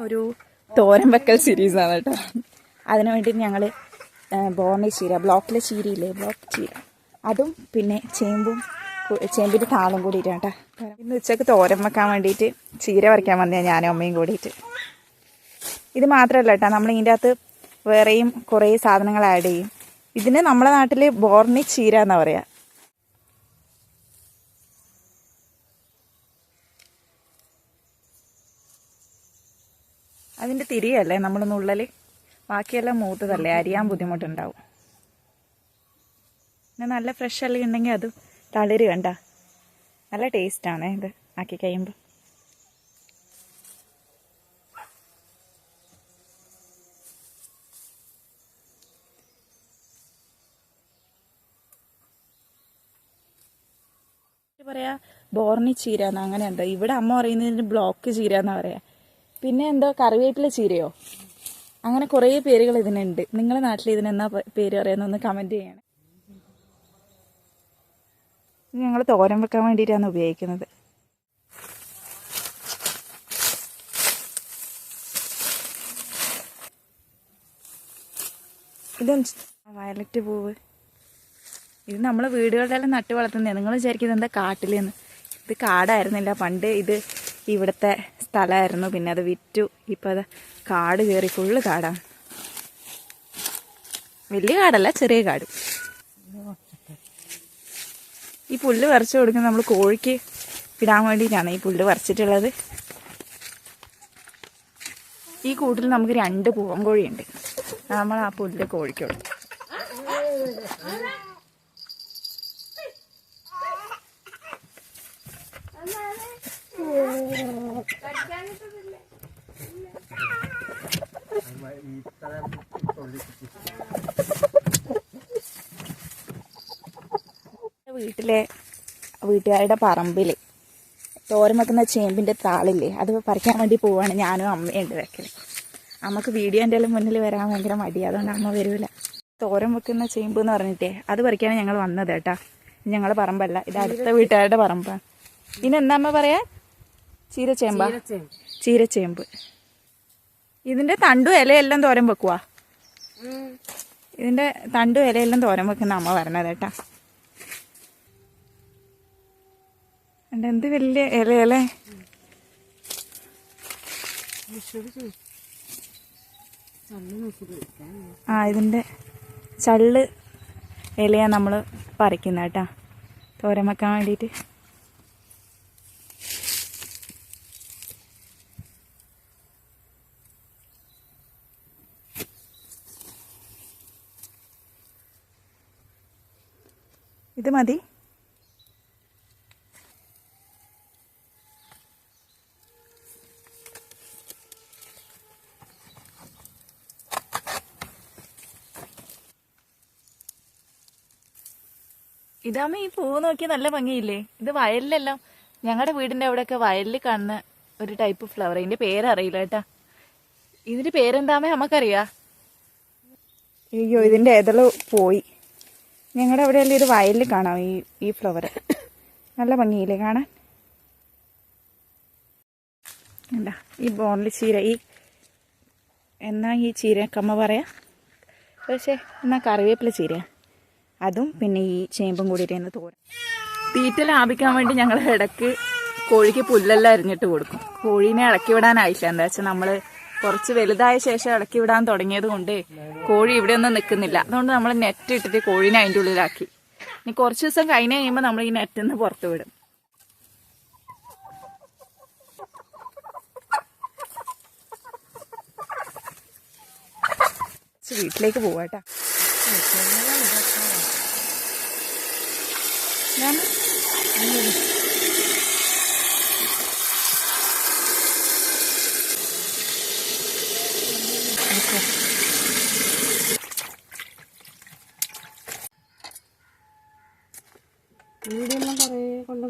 ഒരു തോരൻ വെക്കൽ സീരീസാണ് കേട്ടോ. അതിനു വേണ്ടി ഞങ്ങൾ ബോർണി ചീര, ബ്ലോക്കിലെ ചീരയില്ലേ, ബ്ലോക്ക് ചീര, അതും പിന്നെ ചേമ്പിൻ്റെ താളും കൂടിയിട്ടാണ് കേട്ടോ. ഇന്ന് ഉച്ചക്ക് തോരൻ വെക്കാൻ വേണ്ടിയിട്ട് ചീര പറിക്കാൻ വന്നതാണ് ഞാനും അമ്മയും കൂടിയിട്ട്. ഇത് മാത്രമല്ല കേട്ടോ, നമ്മൾ ഇതിൻ്റെ അകത്ത് വേറെയും കുറേ സാധനങ്ങൾ ആഡ് ചെയ്യും. ഇതിന് നമ്മുടെ നാട്ടിൽ ബോർണി ചീര എന്നാണ് പറയുക. അതിൻ്റെ തിരിയല്ലേ നമ്മൾ നുള്ളൽ, ബാക്കിയെല്ലാം മൂത്തതല്ലേ, അരിയാൻ ബുദ്ധിമുട്ടുണ്ടാവും. പിന്നെ നല്ല ഫ്രഷ് എല്ലാം ഉണ്ടെങ്കിൽ അത് തളിര് കണ്ട നല്ല ടേസ്റ്റാണ് ഇത് ആക്കി കഴിയുമ്പോൾ. പറയാ ബോർണി ചീര എന്നാ, അങ്ങനെ ഉണ്ടോ? ഇവിടെ അമ്മ പറയുന്നതിന് ബ്ലോക്ക് ചീര എന്നാ പറയാ. പിന്നെ എന്തോ കറിവേപ്പില ചീരയോ, അങ്ങനെ കുറേ പേരുകൾ ഇതിനുണ്ട്. നിങ്ങളുടെ നാട്ടിൽ ഇതിനെന്നാ പേര് പറയുന്നൊന്ന് കമൻറ്റ് ചെയ്യണം. ഇത് ഞങ്ങൾ തോരൻ വെക്കാൻ വേണ്ടിയിട്ടാണ് ഉപയോഗിക്കുന്നത്. ഇത് വയലറ്റ് പൂവ്, ഇത് നമ്മൾ വീടുകളിലെല്ലാം നട്ട് വളർത്തുന്നതാണ്. നിങ്ങൾ വിചാരിക്കുന്നത് എന്താ കാട്ടിലെന്ന്? ഇത് കാടായിരുന്നില്ല പണ്ട്, ഇത് ഇവിടുത്തെ സ്ഥലമായിരുന്നു. പിന്നെ അത് വിറ്റു. ഇപ്പം അത് കാട് കയറി ഫുള്ള് കാടാണ്. വലിയ കാടല്ല, ചെറിയ കാട്. ഈ പുല്ല് പറിച്ചു കൊടുക്കുന്നത് നമ്മൾ കോഴിക്ക് ഇടാൻ വേണ്ടിയിട്ടാണ് ഈ പുല്ല് പറിച്ചിട്ടുള്ളത്. ഈ കൂട്ടിൽ നമുക്ക് 2 പൂവൻ കോഴിയുണ്ട്. നമ്മൾ ആ പുല്ല് കോഴിക്ക് കൊടുക്കും. വീട്ടുകാരുടെ പറമ്പിൽ തോരൻ വെക്കുന്ന ചേമ്പിൻ്റെ താളില്ലേ, അത് പറിക്കാൻ വേണ്ടി പോവാണ് ഞാനും അമ്മയുണ്ട് വെക്കൽ. അമ്മക്ക് വീഡിയോ എൻ്റെ മുന്നിൽ വരാൻ ഭയങ്കര മടിയാണ്, അതുകൊണ്ട് അമ്മ വരില്ല. തോരൻ വെക്കുന്ന ചേമ്പ് എന്ന് പറഞ്ഞിട്ടേ അത് പറിക്കാനാണ് ഞങ്ങൾ വന്നത് കേട്ടോ. ഞങ്ങളുടെ പറമ്പല്ല, ഇത് അടുത്ത വീട്ടുകാരുടെ പറമ്പാണ്. ഇതിനെന്താ അമ്മ പറയാ? ചീരച്ചേമ്പാ? ചീരച്ചേമ്പ്. ഇതിൻ്റെ തണ്ടും ഇലയെല്ലാം തോരൻ വെക്കുവാ. ഇതിൻ്റെ തണ്ടും ഇലയെല്ലാം തോരൻ വെക്കുന്ന അമ്മ പറഞ്ഞത് കേട്ടാ. എന്ത് വലിയ ഇലയല്ലേ. ഇതിൻ്റെ ചള്ള് ഇലയാണ് നമ്മൾ പറിക്കുന്നത് കേട്ടാ, തോരൻ വെക്കാൻ വേണ്ടിയിട്ട്. ഇത് മതി. ഇതാകുമ്പോൾ ഈ പൂവ് നോക്കി നല്ല ഭംഗിയില്ലേ? ഇത് വയലിലെല്ലാം, ഞങ്ങളുടെ വീടിൻ്റെ അവിടെയൊക്കെ വയലിൽ കാണുന്ന ഒരു ടൈപ്പ് ഫ്ലവർ. ഇതിൻ്റെ പേരറിയില്ല കേട്ടാ. ഇതിൻ്റെ പേരെന്താമേ നമുക്കറിയാം? അയ്യോ, ഇതിൻ്റെ ഏതെല്ലോ പോയി. ഞങ്ങളുടെ അവിടെയല്ലേ ഇത് വയലിൽ കാണാം ഈ ഫ്ലവർ. നല്ല ഭംഗിയില്ലേ കാണാൻ? എന്താ ഈ ബോൺലി ചീര, ഈ ചീരക്കമ്മ പറയാ, പക്ഷേ എന്നാ കറിവേപ്പില ചീര, അതും പിന്നെ ഈ ചേമ്പും കൂടിയിട്ട് തോരൻ. തീറ്റ ലാഭിക്കാൻ വേണ്ടി ഞങ്ങൾ ഇടയ്ക്ക് കോഴിക്ക് പുല്ലെല്ലാം അരിഞ്ഞിട്ട് കൊടുക്കും. കോഴീനെ ഇളക്കി വിടാനായില്ല. എന്താ വെച്ചാൽ നമ്മൾ കുറച്ച് വലുതായ ശേഷം ഇളക്കി വിടാൻ തുടങ്ങിയത് കൊണ്ട് കോഴി ഇവിടെ ഒന്നും നിൽക്കുന്നില്ല. അതുകൊണ്ട് നമ്മൾ നെറ്റ് ഇട്ടിട്ട് കോഴീനെ അതിൻ്റെ ഉള്ളിലാക്കി. ഇനി കുറച്ച് ദിവസം കഴിഞ്ഞ് കഴിയുമ്പോൾ നമ്മൾ ഈ നെറ്റിൽ നിന്ന് പുറത്ത് വിടും. വീട്ടിലേക്ക് പോവാട്ടാ. വീടെല്ലാം കുറേ കൊണ്ട്